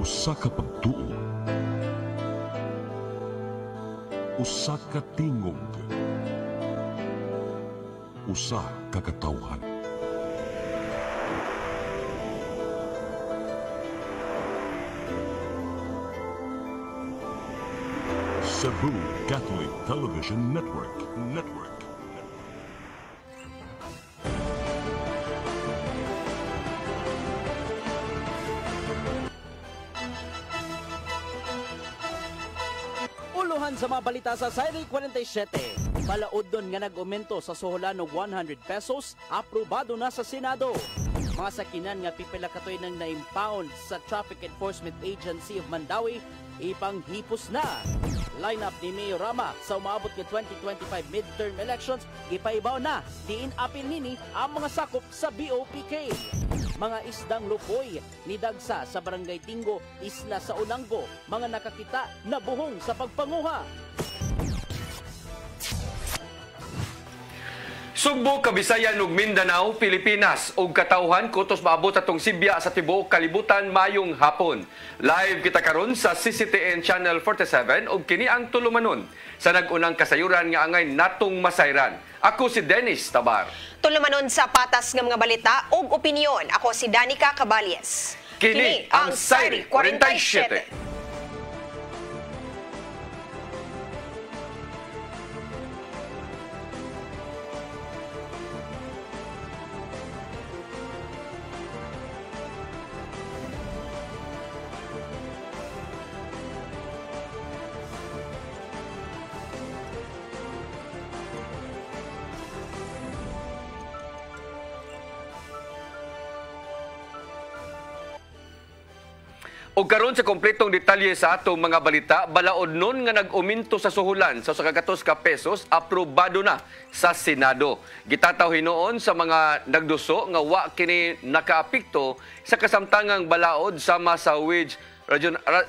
Usa ka pagtuo, usa ka tingog, usa ka katawhan. Cebu Catholic Television Network. Uluhan sa mga balita sa Sayri 47. Balaod doon nga nag-aumento sa suhulan ng 100 pesos, aprobado na sa Senado. Mga sakinan nga pipila katoy nang na-impound sa Traffic Enforcement Agency of Mandawi, ipanghipos na. Lineup ni Mayor Rama sa umabot ng 2025 midterm elections, ipaibaw na, diin apil nini ang mga sakop sa BOPK. Mga isdang lupoy ni Dagsa sa Barangay Tingo, Isla sa Unanggo, mga nakakita na buhong sa pagpanguha. Sugbo, Kabisayan ug Mindanao, Pilipinas ug katawhan kutos maabot atong Sibya sa tibuok kalibutan mayong hapon. Live kita karon sa CCTN Channel 47 ug kini ang tulumanon sa nag-unang kasayuran nga angay natong masayran. Ako si Dennis Tabar. Tulumanon sa patas nga mga balita ug opinyon. Ako si Danica Caballes. Kini ang Sayri 47. O karon sa kompletong detalye sa atong mga balita, balaod nun nga nag-uminto sa suhulan sa 100 ka pesos, aprobado na sa Senado. Gitataw hinuon sa mga nagduso nga wa kini nakaapekto sa kasamtangang balaod sama sa Wage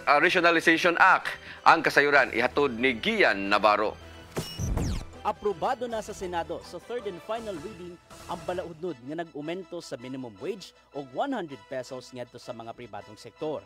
Rationalization Act. Ang kasayuran ihatod ni Gian Navarro. Aprobado na sa Senado sa third and final reading ang balaudnod nga nag-umento sa minimum wage og 100 pesos ngadto sa mga pribadong sektor.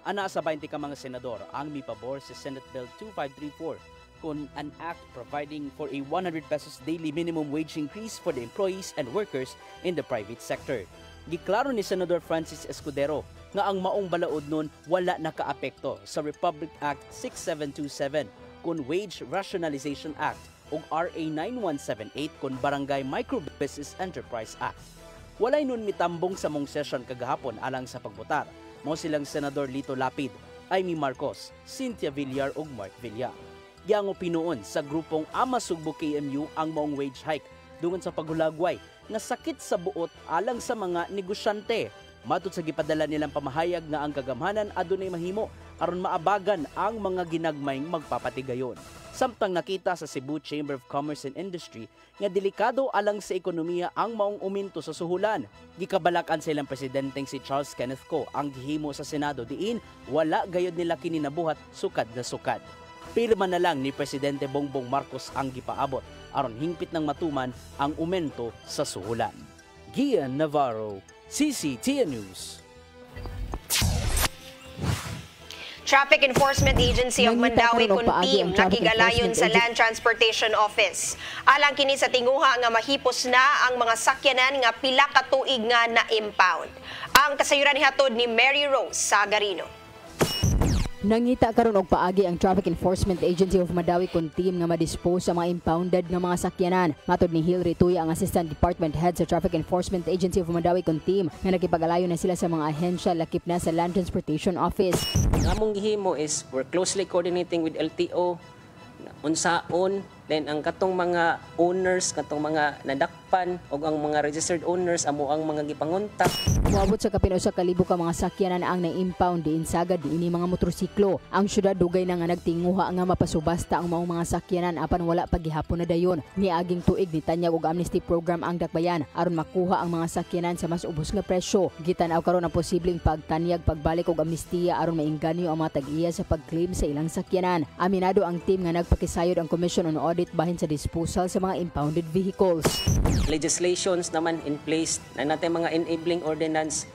Ana sa 20 ka mga senador ang mipabor sa Senate Bill 2534 kung an act providing for a 100 pesos daily minimum wage increase for the employees and workers in the private sector. Giklaro ni Senador Francis Escudero nga ang maong balaod nun wala nakaapekto sa Republic Act 6727 kung Wage Rationalization Act ug RA 9178 kung Barangay Micro Business Enterprise Act. Walay nun mitambong sa mong session kagahapon alang sa pagbotar. Mo silang Senador Lito Lapid, Amy Marcos, Cynthia Villar ug Mark Villar. Giango pinuon sa grupong Ama Sugbo KMU ang maong wage hike dungon sa paghulagway nga sakit sa buot alang sa mga negosyante. Matod sa gipadala nilang pamahayag nga ang kagamhanan adunay mahimo aron maabagan ang mga ginagmayng magpapatigayon. Samtang nakita sa Cebu Chamber of Commerce and Industry nga delikado alang sa ekonomiya ang maong uminto sa suhulan. Gikabalakan sa ilang presidenteng si Charles Kenneth Ko ang gihimo sa Senado diin wala gayod nila kini nabuhat sukad na sukad. Pirma na lang ni Presidente Bongbong Marcos ang gipaabot aron hingpit ng matuman ang umento sa suhulan. Gian Navarro, CCTN News. Traffic Enforcement Agency of Mandawi kun team nakigalayon sa Land Transportation Office. Alang kini sa tinguha nga mahipos na ang mga sakyanan nga pila ka tuig nga na-impound. Ang kasayuran nihatod ni Mary Rose Sagarino. Nangita karon og paagi ang Traffic Enforcement Agency of Mandawi kun team nga ma-dispose sa mga impounded nga mga sakyanan. Matod ni Hilary Tuya ang Assistant Department Head sa Traffic Enforcement Agency of Mandawi kun team nga nakipag-alayo na sila sa mga ahensya lakip na sa Land Transportation Office. Ang among gihimo is we're closely coordinating with LTO unsaon, then ang katong mga owners, katong mga nadakpan o ang mga registered owners amo ang mga gipangontak. Moabot sa kapin usa ka libo ka mga sakyanan ang na-impound diin sagad diini mga motorsiklo. Ang syudad dugay na nga nagtinguha nga mapasubasta ang maong mga sakyanan apan wala pa gihapon na dayon. Niaging tuig ni tanyag og amnesty program ang dakbayan aron makuha ang mga sakyanan sa mas ubos nga presyo. Gitan-aw karon ang posibleng pagtanyag pagbalik og amnestiya aron mainganyo ang mga tag-iya sa pag-claim sa ilang sakyanan. Aminado ang team nga nagpakisayod ang Commission on Audit bahin sa disposal sa mga impounded vehicles. Legislations naman in place na natin mga enabling ordinance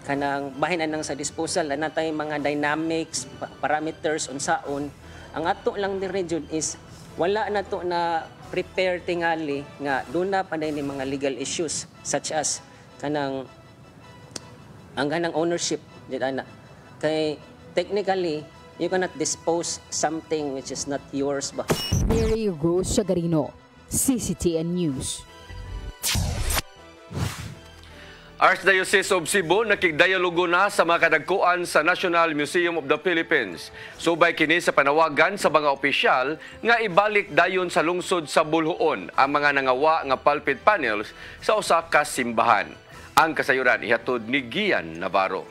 kanang bahin anang sa disposal na natay mga dynamics, parameters unsaon. Ang ato lang ni Jud is wala na to na prepare tingali nga doon na pa ni mga legal issues such as kanang ang ganang ownership ana. Kay technically you cannot dispose something which is not yours ba. Mary Rose Sagarino, CCTN News. Archdiocese of Cebu nakigdialogo na sa mga kadagkuan sa National Museum of the Philippines. Subay kini sa panawagan sa mga opisyal nga ibalik dayon sa lungsod sa Bulhoon ang mga nangawa nga pulpit panels sa usa ka simbahan. Ang kasayuran ihatod ni Gian Navarro.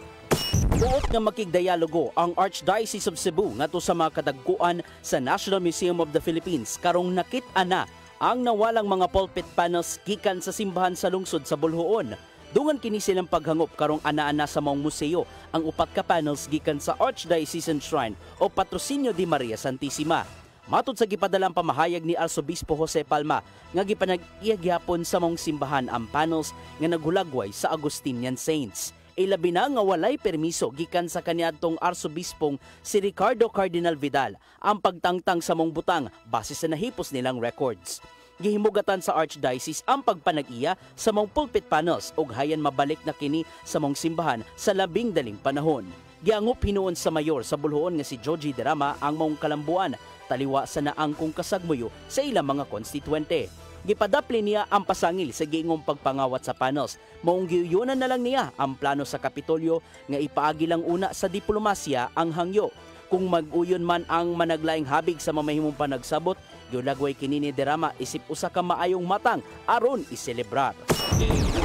Buot nga makigdialogo ang Archdiocese of Cebu ngadto sa mga kadagkuan sa National Museum of the Philippines karong nakit-a na ang nawalang mga pulpit panels gikan sa simbahan sa lungsod sa Bulhoon. Dungan kini silang paghangop karong ana-ana sa maong museo ang upat ka panels gikan sa Archdiocesan Shrine o Patrocinio de Maria Santissima. Matod sa gipadalang pamahayag ni Arsobispo Jose Palma nga gipanag-iya gyapon sa maong simbahan ang panels nga naghulagway sa Augustinian Saints. Ilabi na nga walay permiso gikan sa kaniadtong arsobispong si Ricardo Cardinal Vidal ang pagtangtang sa maong butang base sa nahipos nilang records. Gihimugatan sa Archdiocese ang pagpanag-iya sa mga pulpit panels ug hayan mabalik na kini sa mga simbahan sa labing daling panahon. Giangop hinuon sa mayor sa Bulhoon nga si Joji Derama ang mga kalambuan taliwa sa naangkong kasagmuyo sa ilang mga konstituente. Gipadapli niya ang pasangil sa giingong pagpangawat sa panels. Maong giyunan na lang niya ang plano sa Kapitolyo nga ipaagi lang una sa diplomasya ang hangyo. Kung mag-uyon man ang managlaing habig sa mamahimong panagsabot, yulagway kini ni Derama isip usa ka maayong matang aron iselebrar.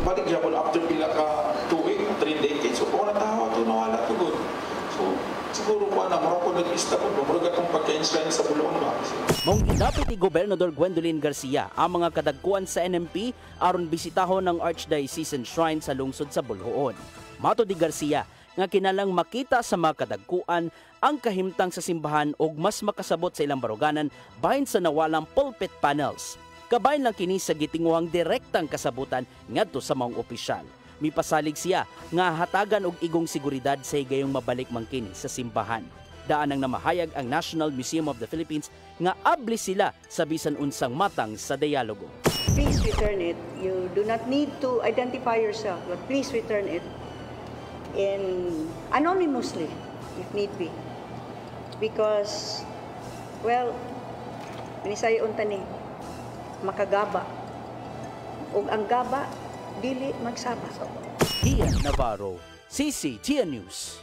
Balik siya after pila ka 2 3 decades. So kung natawa ito, nawala ito good. So siguro ko na, marako nag-ista ko, marag itong pagka-enshrine sa Bulong ba? Maong gidapit ni Gobernador Gwendolyn Garcia ang mga kadagkuan sa NMP aron bisitahon ng Archdiocesan Shrine sa lungsod sa Bulhoon. Matod ni Garcia nga kinalang makita sa mga kadagkuan ang kahimtang sa simbahan og mas makasabot sa ilang baruganan bahin sa nawalang pulpit panels. Kabahin lang kini sa gitinguhang direktang kasabutan ngadto sa maong opisyal. Mipasalig siya nga hatagan og igong seguridad sa higayong mabalik man kini sa simbahan. Daan ang namahayag ang National Museum of the Philippines nga abli sila sa bisan unsang matang sa dialogo. Please return it. You do not need to identify yourself, but please return it in anonymously if need be. Because, well, minisay unta ni makagaba. Ug ang gaba dili magsaba. Gian Navarro, CCTN News.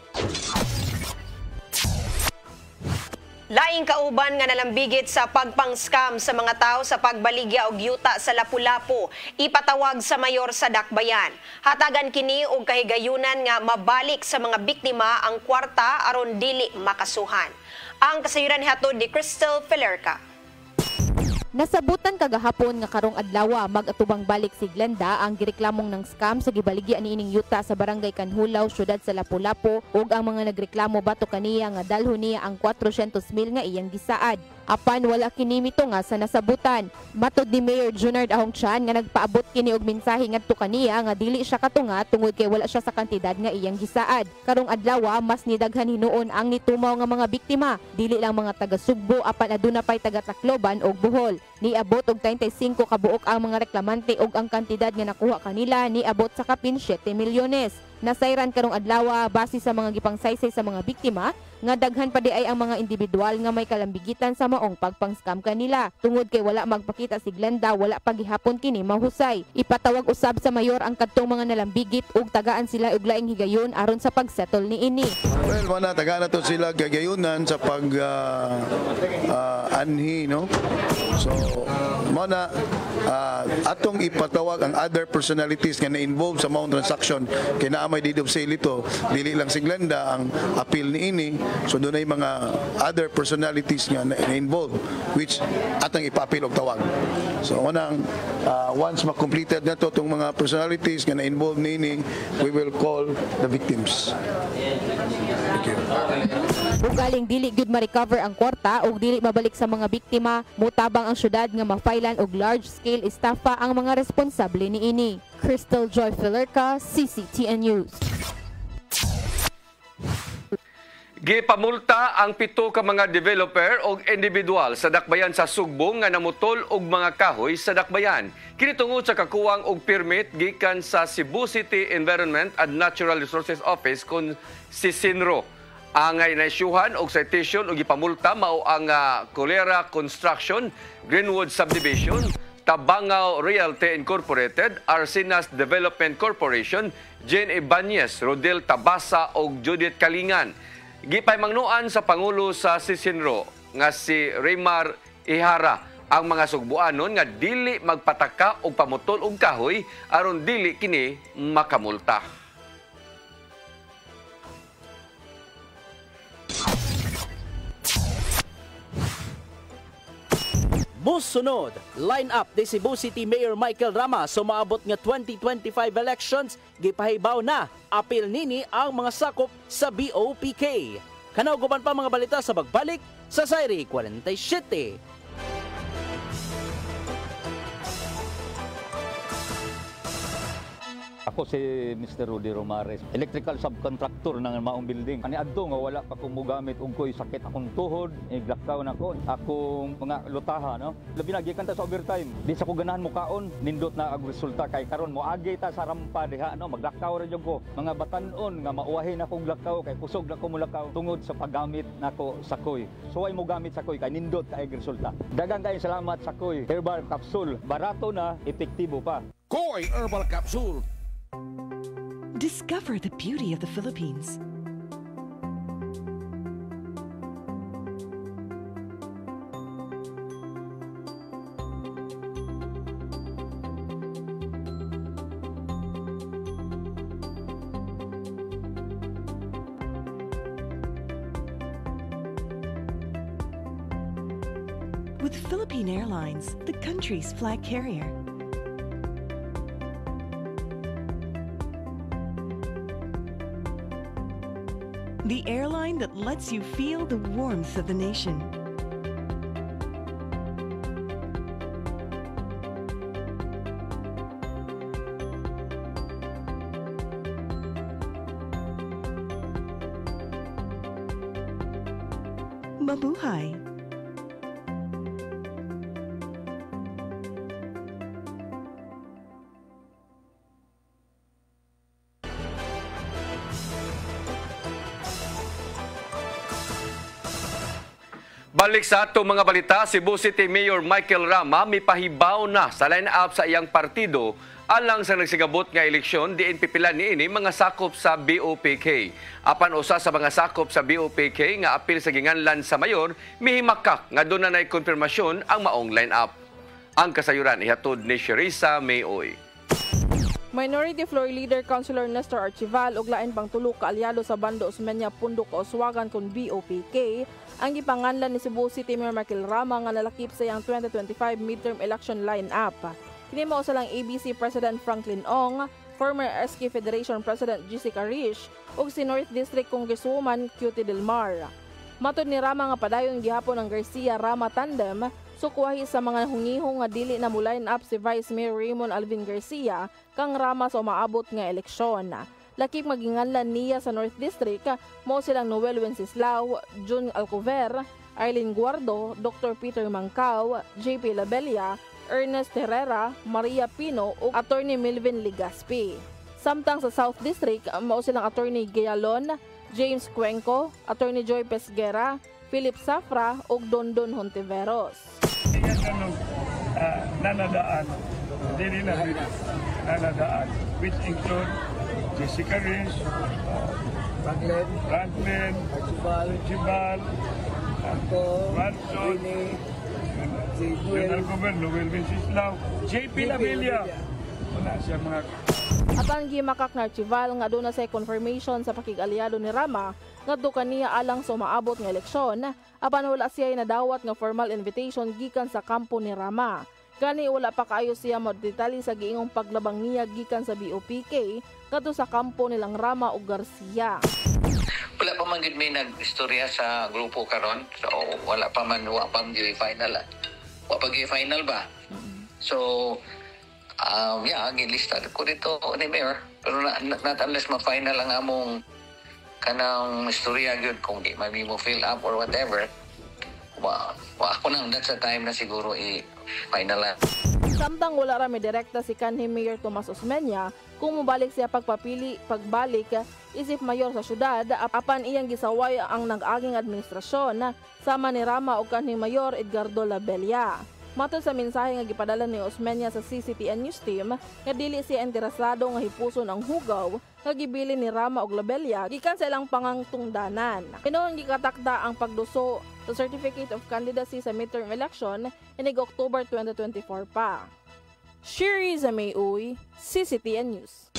Laing kauban nga nalambigit sa pagpang-scam sa mga tao sa pagbaligya og yuta sa Lapu-Lapu, ipatawag sa mayor sa Dakbayan. Hatagan kini og kahigayunan nga mabalik sa mga biktima ang kwarta aron dili makasuhan. Ang kasayuran hatod ni Crystal Felerca. Nasabutan kagahapon nga karong adlaw mag-atubang balik si Glenda ang gireklamong ng scam sa gibaligya niining yuta sa barangay Kanhulaw, syudad sa Lapu-Lapu ug ang mga nagreklamo bato kaniya nga dalhon niya ang 400,000 nga iyang gisaad. Apan wala kini mito nga sa nasabutan. Matod ni Mayor Junard Ahongchan nga nagpaabot kini og mensahe ngadto kaniya nga dili siya katunga tungod kay wala siya sa kantidad nga iyang gisaad. Karong adlaw mas nidaghan hinuon ang nitumaw nga mga biktima, dili lang mga taga Sugbo apan aduna pay taga Tacloban ug Bohol. Niabot og 35 ka buok ang mga reklamante ug ang kantidad nga nakuha kanila niabot sa kapin 7 milyones. Nasayran karong adlaw base sa mga gipangsaysay sa mga biktima nga daghan pa di ay ang mga individual nga may kalambigitan sa maong pagpang-scam kanila. Tungod kay wala magpakita si Glenda, wala pagihapon kini mahusay. Ipatawag usab sa mayor ang kadtong mga nalambigit ug tagaan sila og laing higayon aron sa pagsettle niini. Well, mana tagaan nato sila gagayunan sa pag anhi, no? So, mana atong ipatawag ang other personalities nga na-involved sa maong transaction kay naamay deed of sale ito, dili lang si Glenda ang appeal niini. So doon ay mga other personalities nga na-involved which atang ipapil og tawag. So once ma-completed na to itong mga personalities nga na-involved niini, we will call the victims. Thank you. Ugaling dili gyud ma-recover ang kwarta ug dili mabalik sa mga biktima, mutabang ang syudad nga mafailan og large-scale estafa ang mga responsable niini. Crystal Joy Felerca, CCTN News. Gipamulta ang 7 ka mga developer o individual sa dakbayan sa Sugbong nga namutol og mga kahoy sa dakbayan. Kini tungod sa kakuwang og permit gikan sa Cebu City Environment and Natural Resources Office kun si SINRO. Angay naisyuhan og citation og gipamulta mao ang Colera Construction, Greenwood Subdivision, Tabangao Realty Incorporated, Arsinas Development Corporation, Jane Ibanez, Rodel Tabasa ug Judith Kalingan. Gipahimangnuan sa Pangulo sa SINRO nga si Raymar Ihara ang mga sugbuanon nga dili magpataka og pamutol og kahoy aron dili kini makamulta. Musunod, line-up ni Cebu City Mayor Michael Rama sa maabot nga 2025 elections, gipahibaw na apil nini ang mga sakop sa BOPK. Kanaw guban pa mga balita sa pagbalik sa Sayri 47. Ako si Mr. Rudy Romares, electrical subcontractor ng maong building. Ani adto nga wala pa ko mogamit og koy sakit akong tuhod, iglakaw na ko, akong mga lutaha, no. Labi na gikan ta sa overtime. Di sa ko ganahan mo kaon, nindot na ang resulta kay karon mo agi ta sa rampa diha, no, maglakaw ra jud ko. Mga batan-on nga mauwahin akong lakaw kay kusog na ko mulakaw tungod sa paggamit nako sa koy. So ay mo gamit sa koy kay nindot kay resulta. Daghang kay salamat sa koy herbal capsule. Barato na, epektibo pa. Koy Herbal Capsule. Discover the beauty of the Philippines. With Philippine Airlines, the country's flag carrier. The airline that lets you feel the warmth of the nation. Mabuhay! Balik sa atong mga balita, Cebu City Mayor Michael Rama mipahibaw na sa line-up sa iyang partido alang sa nagsigabot nga eleksyon diin pipilan niini mga sakop sa BOPK. Apan usa sa mga sakop sa BOPK nga apil sa ginganlan sa mayor, mihimakak nga doon na konfirmasyon ang maong line-up. Ang kasayuran ihatod ni Sherisa Mayoy. Minority Floor Leader Councilor Nestor Archival ug lain pang tulo ka alyado sa Bando Osmeña Pundok Kauswagan kun BOPK ang gipanganlan ni Cebu City Mayor Michael Rama nga nalakip sa iyang 2025 midterm election line-up. Kini mao sa lang ABC President Franklin Ong, former SK Federation President Jessica Rish ug si North District Congresswoman Cutie Del Mar. Matod ni Rama nga padayon gihapon ang Garcia Rama tandem sukuwahi sa mga hungihong nga dili na mo line up si Vice Mayor Raymond Alvin Garcia kang Rama sa umaabot nga eleksyon. Lakip maginganlan niya sa North District mo silang Noel Wenceslao, June Alcover, Arlene Guardo, Dr. Peter Mancao, JP Labella, Ernest Herrera, Maria Pino ug Attorney Melvin Ligaspi. Samtang sa South District mao silang Attorney Gayalon, James Cuenco, Attorney Joy Pesguera, Philip Safra ug Dondon Hontiveros. Nanadaan, dili na nanadaan, which include Jessica Rish, Franklin, Archibald, Ranson, General Governor Noel Wenceslao, JP Labella. Wala siya mga... At ang gimakak na Archival nga doon na sa confirmation sa pakig-aliado ni Rama nga do kaniya alang sa umaabot nga eleksyon, apan wala siya nadawat nga formal invitation gikan sa kampo ni Rama. Gani wala pa kaayo siya modetali sa giingong paglabang niya gikan sa BOPK kadto sa kampo nilang Rama ug Garcia. Wala pa man gid may nag-istorya sa grupo karon. So wala pa man wa pa final. Wa pa final ba? So gilista ko dito ni Mayor pero not unless ma-final ang among kanang istorya gyud kung di man mo fill up or whatever. Wa ako nang that's the time na siguro i-finalize. Samtang wala rami direkta si kanhi Mayor Tomas Osmeña kung mabalik siya pagbalik isip mayor sa syudad apan iyang gisaway ang nag-aging administrasyon sama ni Rama ug kanhi Mayor Edgardo Labella. Matod sa mensahe nga gipadala ni Osmeña sa CCTN News Team nga dili siya interesado nga hipuson ang hugaw nga gibili ni Rama ug Labella gikan sa ilang pangangtungdanan. Pinuon gikatakda ang pagduso sa Certificate of Candidacy sa midterm election inig October 2024 pa. Shiri Zamay-Uy, CCTN News.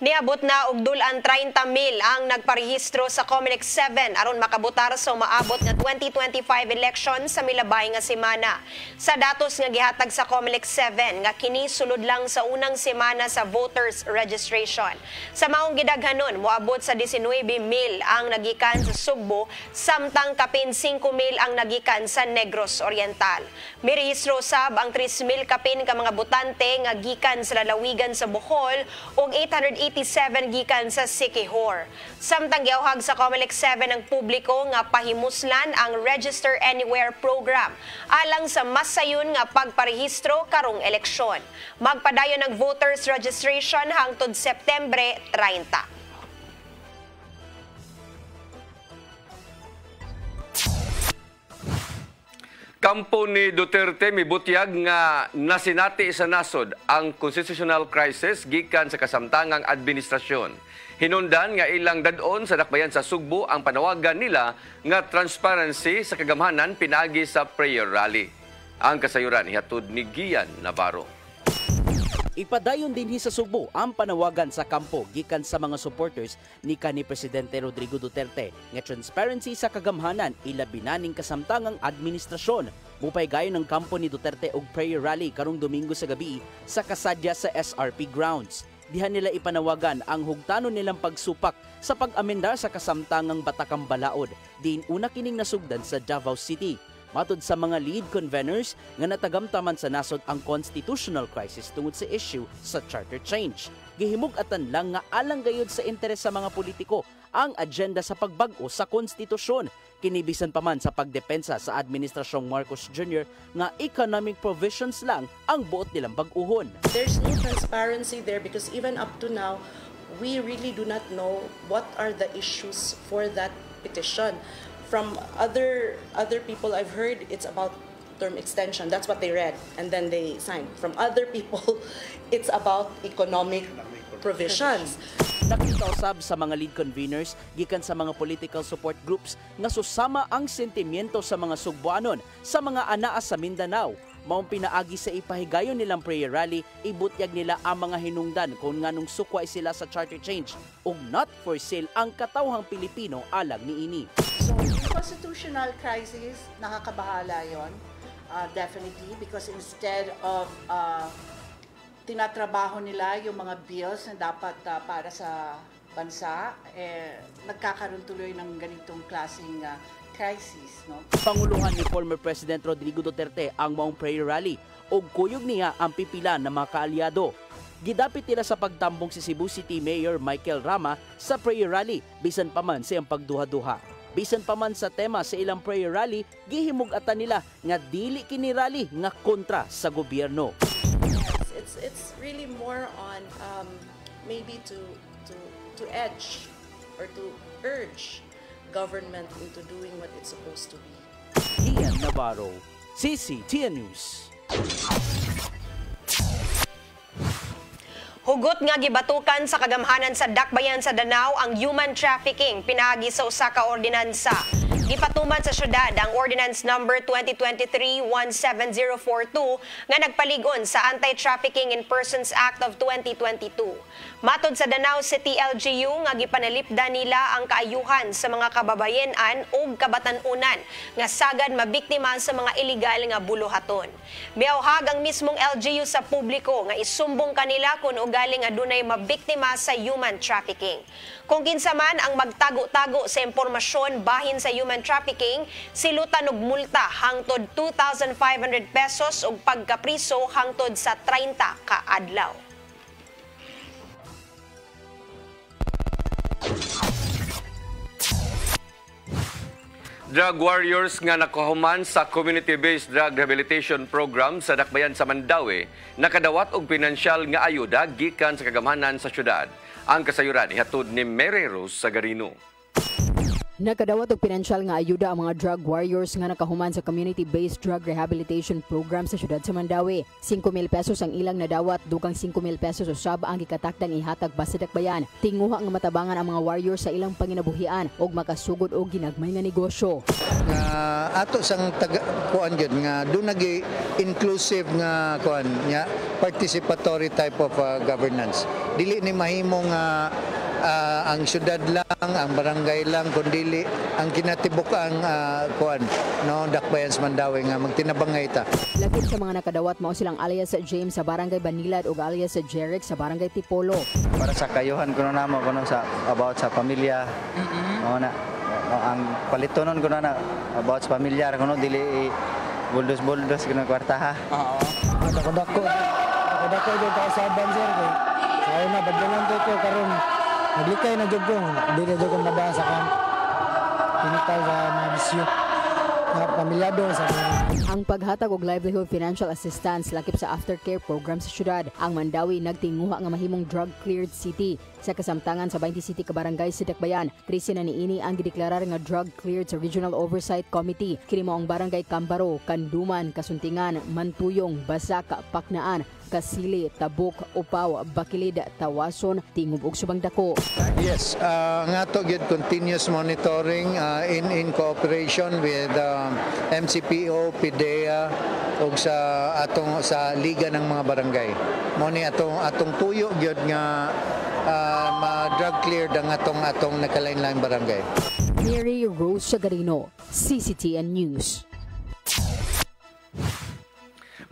Niabot na og dulan 30,000 ang nagparehistro sa Comelec 7 aron makabotar sa umaabot nga 2025 election sa milabay nga semana. Sa datos nga gihatag sa Comelec 7 nga kini sulod lang sa unang semana sa voters registration. Sa maong gidaghanon moabot sa 19,000 ang nagikan sa Sugbo samtang kapin 5,000 ang nagikan sa Negros Oriental. Mirehistro sab ang 3,000 kapin ka mga botante nga gikan sa lalawigan sa Bohol ug 887 gikan sa Siquijor. Samtang giawhag sa Comelec 7 ang publiko nga pahimuslan ang Register Anywhere program alang sa mas sayon nga pagparehistro karong eleksyon. Magpadayon ang voters registration hangtod Setyembre 30. Kampo ni Duterte mibutyag nga nasinati sa nasod ang constitutional crisis gikan sa kasamtangang administrasyon. Hinundan nga ilang dadon sa dakbayan sa Sugbo ang panawagan nila nga transparency sa kagamhanan pinagi sa prayer rally. Ang kasayuran ihatod ni Gian Navarro. Ipadayon dinhi sa Sugbo ang panawagan sa kampo gikan sa mga supporters ni kanhi Presidente Rodrigo Duterte nga transparency sa kagamhanan ilabi na ning kasamtangang administrasyon. Mupay gayon ng kampo ni Duterte og prayer rally karong Domingo sa gabi sa kasadya sa SRP grounds. Diha nila ipanawagan ang hugtanon nilang pagsupak sa pag-amenda sa kasamtangang Batakang Balaod diin una kining nasugdan sa Davao City. Matod sa mga lead conveners nga natagamtaman sa nasod ang constitutional crisis tungod sa issue sa charter change. Gihimug-atan lang nga alang gayud sa interes sa mga politiko ang agenda sa pagbag-o sa konstitusyon. Kinibisan pa man sa pagdepensa sa Administrasyong Marcos Jr. nga economic provisions lang ang buot nilang bag-uhon. There's no transparency there because even up to now, we really do not know what are the issues for that petition. From other people I've heard, it's about term extension. That's what they read, and then they signed. From other people, it's about economic provisions. Nakita usab sa mga lead conveners gikan sa mga political support groups nga susama ang sentimiento sa mga Sugboanon sa mga anaa sa Mindanao. Maong pinaagi sa ipahigayon nilang prayer rally, ibutyag nila ang mga hinungdan kung nganong sukway sila sa charter change ug not for sale ang katawhang Pilipino alang niini. So, constitutional crisis, nakakabahala yon, definitely, because instead of tinatrabaho nila yung mga bills na dapat para sa bansa, nagkakaroon tuloy ng ganitong klaseng crisis, no? Panguluhan ni former President Rodrigo Duterte ang maong prayer rally ug kuyog niya ang pipila ng mga kaalyado. Gidapit nila sa pagtambong si Cebu City Mayor Michael Rama sa prayer rally bisan pa man siyang pagduha-duha. Bisan pa man sa tema sa ilang prayer rally, gihimug-atan nila nga dili kini rally nga kontra sa gobyerno. It's really more on maybe to edge or to urge government into doing what it's supposed to be. Ian Navarro, CCTN News. Hugot nga gibatukan sa kagamhanan sa dakbayan sa Danao ang human trafficking pinagi sa usa ka ordinansa. Gipatuman sa syudad ang Ordinance Number 2023-17042 nga nagpaligon sa Anti-Trafficking in Persons Act of 2022. Matod sa Danao City LGU nga gipanalipdan nila ang kaayuhan sa mga kababayenan o kabatan-unan nga sagad mabiktima sa mga illegal nga buluhaton. Miawhag ang mismong LGU sa publiko nga isumbong kanila kung ugali nga dunay mabiktima sa human trafficking. Kung kinsa man ang magtago-tago sa impormasyon bahin sa human trafficking, silutan og multa hangtod 2,500 pesos ug pagkapriso hangtod sa 30 ka adlaw. Drug warriors nga nakahuman sa community-based drug rehabilitation program sa Dakbayan sa Mandawi nakadawat og pinansyal nga ayuda gikan sa kagamhanan sa syudad. Ang kasayuran ihatod ni Mary Rose Sagarino. Nakadawat og pinansyal nga ayuda ang mga drug warriors nga nakahuman sa community-based drug rehabilitation program sa syudad sa Mandawi. 5,000 pesos ang ilang nadawat, dugang 5,000 pesos usab ang gikatakdang ihatag basta Dakbayan. Tinguha nga matabangan ang mga warriors sa ilang panginabuhian og makasugod og ginagmay nga negosyo. Ato sang kuan gyud nga do nagi inclusive nga kuan nya participatory type of governance. Dili ni mahimong ang syudad lang, ang barangay lang, kundi ang kinatibuk ang kuan no Dakbayan sa Mandawi nga magtinabangay ta. Lakip sa mga nakadawat mao silang alias sa James sa barangay Banilad ug alias sa Jeric sa barangay Tipolo. Para sa kayuhan kuno namo kuno sa about sa pamilya. Na ang palitonon kuno na about sa pamilya kuno dili buldos-buldos kuno kwartaha. Oo. Dako-dako dito sa Banzer ko. Ay na badyanan ko karon. Naglikay na jud ko, hindi na jud ko mabasa kan. Pinitay sa mga bisyo. Pamilyado sa ang paghatag og livelihood financial assistance lakip sa aftercare program sa syudad. Ang Mandawi nagtinguha nga mahimong drug-cleared city. Sa kasamtangan sa 20 city ka barangay sa Dakbayan, 13 na niini ang gideklarar nga drug-cleared sa Regional Oversight Committee. Kini mao ang barangay Cambaro, Kanduman, Kasuntingan, Mantuyong, Basaka, Paknaan, Kasili, Tabuk, Upaw, Bakilid, Tawason, Tingub ug Subang Dako. Yes, nga to get continuous monitoring in cooperation with MCPO, PIDEA ug sa liga ng mga barangay. Mo ni atong tuyo gyud nga ma-drug cleared ang atong nakalain-lain barangay. Mary Rose Sagarino, CCTN News.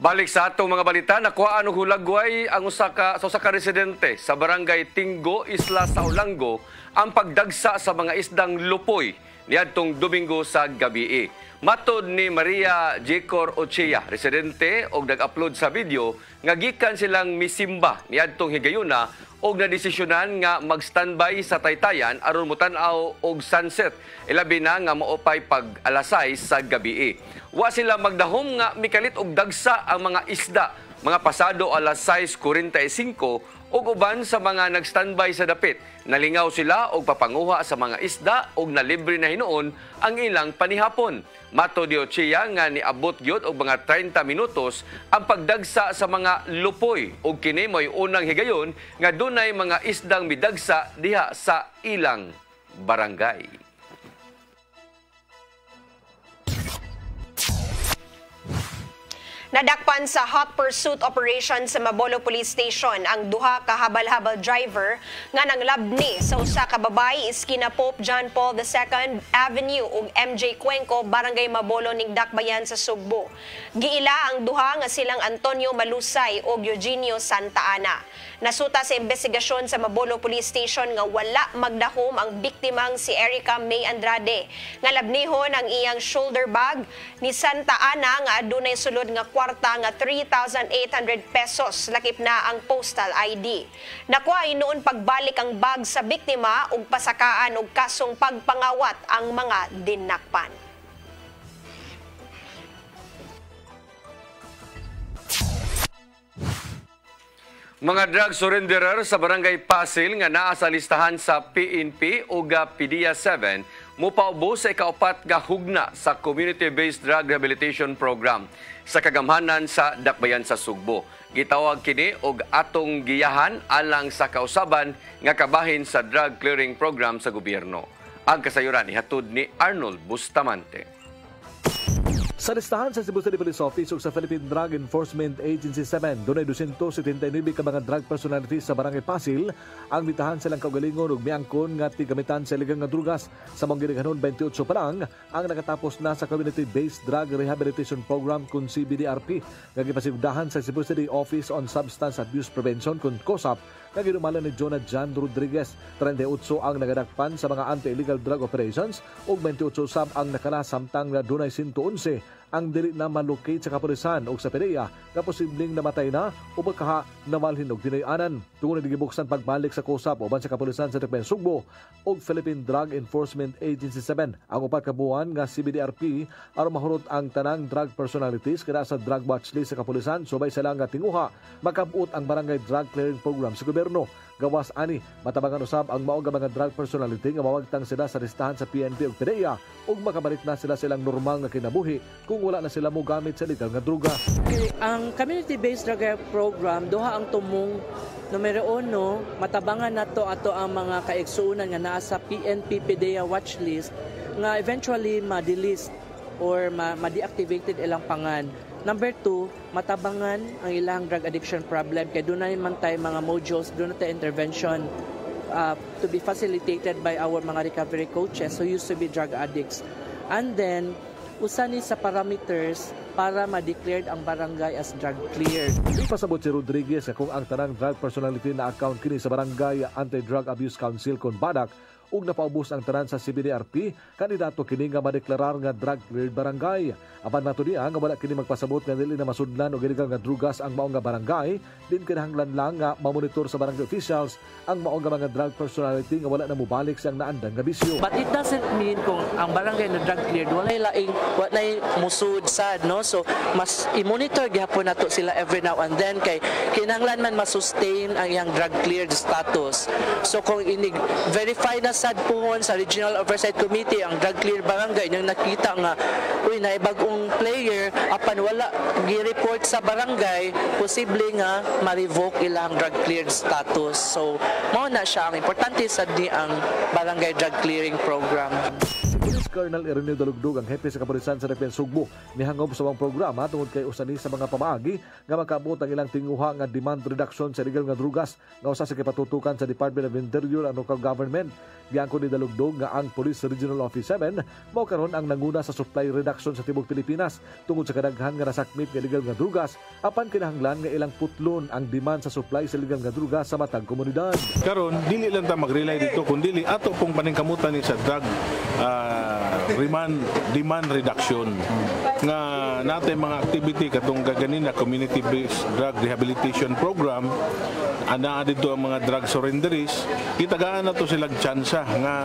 Balik sa atong mga balita, nakuhaan og hulagway ang usa ka residente sa barangay Tinggo, Isla sa Olango ang pagdagsa sa mga isdang lupoy niadtong Domingo sa gabi. Matod ni Maria Jecor Ochea, residente og nag-upload sa video nga gikan silang misimba niadtong higayuna og nadesisyonan nga mag-standby sa Taytayan aron motan-aw og sunset. Ilabi na nga maopay pag-alasay sa gabi. Wa sila magdahom nga mikalit og dagsa ang mga isda, mga pasado alas 6:45 ug uban sa mga nag-standby sa dapit. Nalingaw sila og papanguha sa mga isda ug nalibre na hinuon ang ilang panihapon. Mato di Ochea nga niabot gyud og mga 30 minutos ang pagdagsa sa mga lupoy ug kini mo'y unang higayon nga dunay mga isdang midagsa diha sa ilang barangay. Nadakpan sa hot pursuit operation sa Mabolo Police Station ang duha ka habal-habal driver nga nanglabni sa usa ka babay iskina Pope John Paul II Avenue ug MJ Cuenco, Barangay Mabolo ning Dakbayan sa Sugbo. Giila ang duha nga silang Antonio Malusay ug Eugenio Santa Ana. Nasuta sa investigasyon sa Mabolo Police Station nga wala magdahom ang biktimang si Erica May Andrade. Nga labnihon ang iyang shoulder bag ni Santa Ana nga adunay sulod nga kwarta nga 3,800 pesos, lakip na ang postal ID. Nakuha noon pagbalik ang bag sa biktima ug pasakaan og kasong pagpangawat ang mga dinakpan. Mga drug surrenderer sa Barangay Pasil nga naa sa listahan sa PNP ug PDEA 7 mopaubo sa ikaapat nga hugna sa Community-Based Drug Rehabilitation Program sa kagamhanan sa Dakbayan sa Sugbo. Gitawag kini og atong giyahan alang sa kausaban nga kabahin sa drug clearing program sa gobyerno. Ang kasayuran ihatod ni Arnold Bustamante. Sa listahan sa Cebu City Police Office ug sa Philippine Drug Enforcement Agency 7, dunay 279 ka mga drug personalities sa Barangay Pasil ang bitahan silang kaugalingon ug miangkon nga tigamitan sa iligang nga drugas. Sa mga ginikanon 28 pa lang ang nakatapos na sa Community-Based Drug Rehabilitation Program kun CBDRP nga gipasigdahan sa Cebu City Office on Substance Abuse Prevention kun COSAP nga ginumalan ni Jonah Jan Rodriguez. 38 ang nagadakpan sa mga anti-illegal drug operations ug 28 sab ang nakala samtang na dunay 111 ang dili na malocate sa kapulisan o sa PDEA nga posibleng namatay na o baka namalhin og dinayanan. Tungod nagibuksan pagbalik sa kusap uban sa kapulisan sa Tekpen Sugbo o Philippine Drug Enforcement Agency 7 ang upat ka buwan nga CBDRP aron mahurot ang tanang drug personalities kada sa drug watch list sa kapulisan subay sa lang nga tinguha makabut ang barangay drug clearing program sa gobyerno. Gawas ani matabangan usab ang mao nga mga drug personality nga mawagtang sila sa listahan sa PNP ug PDEA ug makabalik na sila silang normal nga kinabuhi kung wala na sila mogamit sa legal nga droga. Ang community-based drug program duha ang tumong numero 1 matabangan nato ato ang mga kaigsuonan nga naa sa PNP PDEA watch list nga eventually ma-delist or ma-deactivated ilang pangan. Number 2, matabangan ang ilang drug addiction problem kay doon na naman tayo mga modules, doon na tayo intervention to be facilitated by our mga recovery coaches who used to be drug addicts. And then, usa ni sa parameters para ma-declared ang barangay as drug cleared. Ipasabot si Rodriguez kung ang tanang drug personality na account kini sa Barangay Anti-Drug Abuse Council kon Badak ug napaubos ang tanan sa CBDRP, kandidato kini nga madeklarar nga drug cleared barangay. Apan mato niya nga wala kini magpasabot nga dili na masudlan og illegal nga drugas ang mao nga barangay, din kinahanglan lang nga mamonitor sa barangay officials ang mao nga mga drug personality nga wala na mobalik sa naandang nga bisyo. But it doesn't mean kung ang barangay na drug cleared walay laing walay musud sad, no? So mas i-monitor gyapon nato sila every now and then kay kinahanglan man ma-sustain ang iyang drug cleared status. So kung inig verify na sad puhon sa Regional Oversight Committee ang drug clear barangay nang nakita nga uy naibag-ong player apan wala gi-report sa barangay, posible nga ma-revoke ilang drug cleared status. So mao na siya ang importante sad ni ang barangay drug clearing program. Police Colonel Ireneo Dalugdog ang hepe sa kapulisan sa Tekpen Sugbo mihangob sa mga programa tungod kay usani sa mga pamaagi nga makaabot ang ilang tinguha nga demand reduction sa illegal nga drugas nga usa sa kipatutukan sa Department of Interior and Local Government. Giangko ni Dalugdog nga ang Police Regional Office 7 mao karon ang nanguna sa supply reduction sa tibuok Pilipinas tungod sa kadaghan nga nasakmit nga illegal nga drugas apan kinahanglan nga ilang putlon ang demand sa supply sa illegal nga drugas sa matag komunidad. Karon dili lang ta mag-rely dito kundi ato pong paningkamutan ni sa drug demand reduction nga natin mga activity katong gaganina community based drug rehabilitation program ana dito ang mga drug surrenderies kitagaan na to silang tsansa nga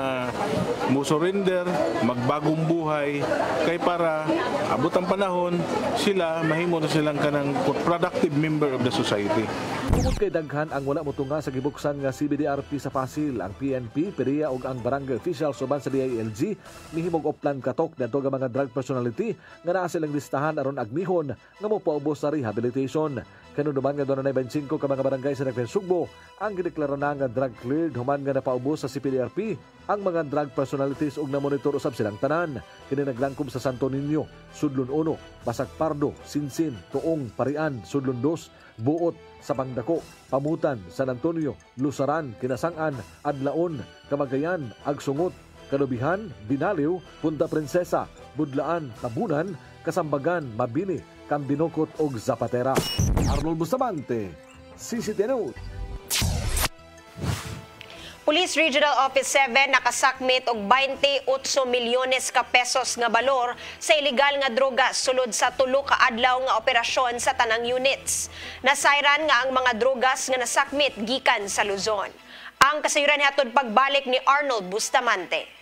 mo surrender magbagong buhay kay para abot ang panahon sila mahimo na silang kanang productive member of the society. Bukod kay daghan ang wala motunga sa gibuksan nga CBDRP sa Pasil, ang PNP, PDEA ug ang barangay officials uban sa DILG mihimog oplan katok dadto nga mga drug personality nga naa silang listahan aron agmihon nga mopaubos sa rehabilitation. Kanunuman nga doon na 25 ka mga barangay sa Tekpen Sugbo ang gideklara na nga drug cleared human nga napaubos sa CBDRP ang mga drug personalities ug namonitor usab silang tanan. Kini naglangkob sa Santo Niño, Sudlon 1, Basag Pardo, Sinsin, Tuong, Parian, Sudlon 2, Buot, Sapangdako, Pamutan, San Antonio, Lusaran, Kinasangan, Adlaon, Camagayan, Agsungot, Kalubihan, Binaliw, Punta Prinsesa, Budlaan, Tabunan, Kasambagan, Mabini, Cambinocot ug Zapatera. Arnold Bustamante, CCTV News. Police Regional Office 7 nakasakmit og 28 milyones ka pesos nga balor sa illegal nga droga sulod sa tulo ka adlaw nga operasyon sa tanang units. Nasayran nga ang mga drogas nga nasakmit gikan sa Luzon. Ang kasayuran hatod pagbalik ni Arnold Bustamante.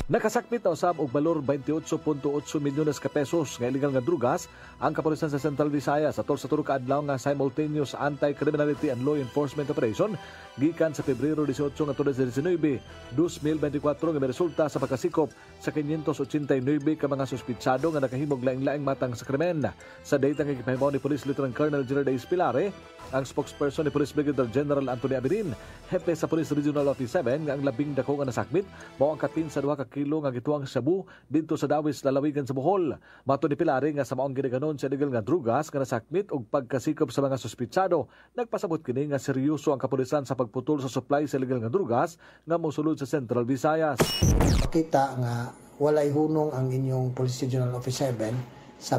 Nakasakmit na usab og balor 28.8 milyones ka pesos nga illegal nga drugas ang kapulisan sa Central Visayas atol sa tulo ka adlaw nga simultaneous anti-criminality and law enforcement operation gikan sa Pebrero 18 nga 2019, 2024 nga resulta sa pagkasikop sa 589 ka mga suspitsado nga nakahimog laing-laing matang sa krimen. Sa data nga gipahibaw ni Police Lieutenant Colonel Gerard Pilare, ang spokesperson ni Police Brigadier General Anthony Abirin, hepe sa Police Regional Office 7 nga ang labing dako nga nasakmit mao ang kapin sa 2 ka kilo nga gituang shabu dito sa Dawis, Lalawigan sa Bohol. Mato ni Pilare nga sa maong ginaganon sa illegal nga drugas nga nasakmit og pagkasikop sa mga suspitsado, nagpasabot kini nga seryoso ang kapulisan sa pagputol sa supply sa illegal nga drugas nga mosulod sa Central Visayas. Pakita nga walay hunong ang inyong Police Regional Office 7 sa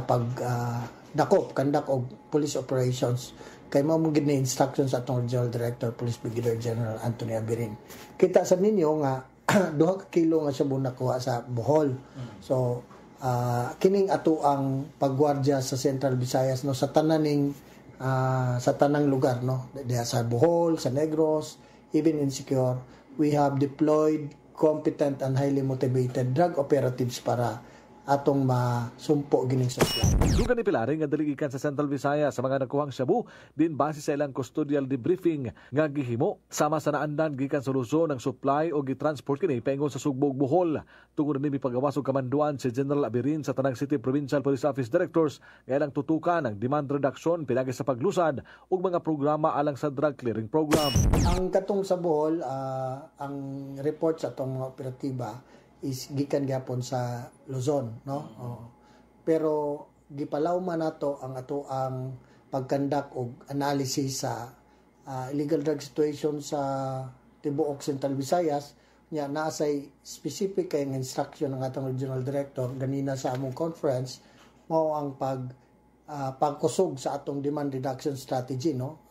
conduct og police operations kay mao mo gid na instructions sa atong Regional Director Police Brigadier General Anthony Abirin. Kita sa ninyo nga 2 ka kilo nga siya nakuha sa Bohol. So kining ato ang pagwardya sa Central Visayas no sa tanang lugar no diha sa Bohol, sa Negros, even Insecure, we have deployed competent and highly motivated drug operatives para atong masumpo gining supply. Dugan ni Pilaring nga dali gikan sa Central Visayas sa mga nakuhang shabu din base sa ilang custodial debriefing nga gihimo sama sa naandan gikan sa Luzon ng supply o gitransport kini paingon sa Sugbog, Bohol. Tungod ni pagawas og kamanduan si General Abirin sa tanang City Provincial Police Office Directors nga ilang tutukan ang demand reduction pinagi sa paglusad ug mga programa alang sa drug clearing program. Ang katong sa Bohol, ang report sa atong mga operatiba is gikan gyapon sa Luzon, no? Pero gipalaw man nato ang ato ang pagkandak og analysis sa illegal drug situation sa tibuok Central Visayas nya naasay specific kay instruction ng atong regional director ganina sa among conference mao ang pagkusog sa atong demand reduction strategy, no?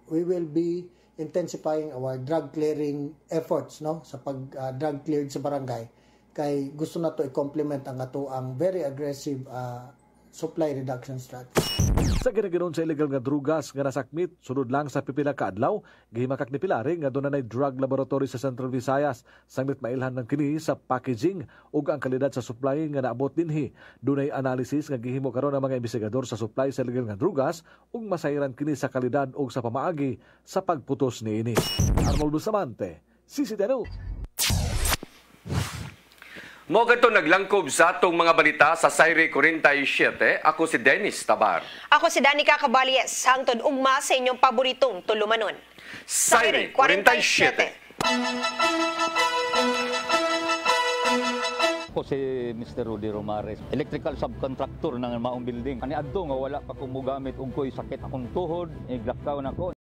We will be intensifying our drug clearing efforts, no, sa pag drug cleared sa barangay kay gusto na to i-complement ang ato ang very aggressive supply reduction strategy. Sa ginaganon sa illegal nga drugas nga nasakmit sunod lang sa pipila ka adlaw gihimakak ni Pilaring nga dunay drug laboratory sa Central Visayas sanglit mailhan ng kini sa packaging ug ang kalidad sa supply nga naabot dinhi. Dunay analysis nga gihimo karon ang mga investigador sa supply sa illegal nga drugas ug masayran kini sa kalidad ug sa pamaagi sa pagputos niini. Arnoldo Samante, CCTV. Mo kadto naglangkob sa atong mga balita sa Sayre 47. Ako si Dennis Tabar. Ako si Danica Caballes. Hangtod ugma sa inyong paboritong tulumanon. Sayre 47. Ako si Mr. Rudy Romares, electrical subcontractor ng maong building. Ani adto nga wala pa ko mogamit og ko'y sakit akong tuhod, iglakaw na ko.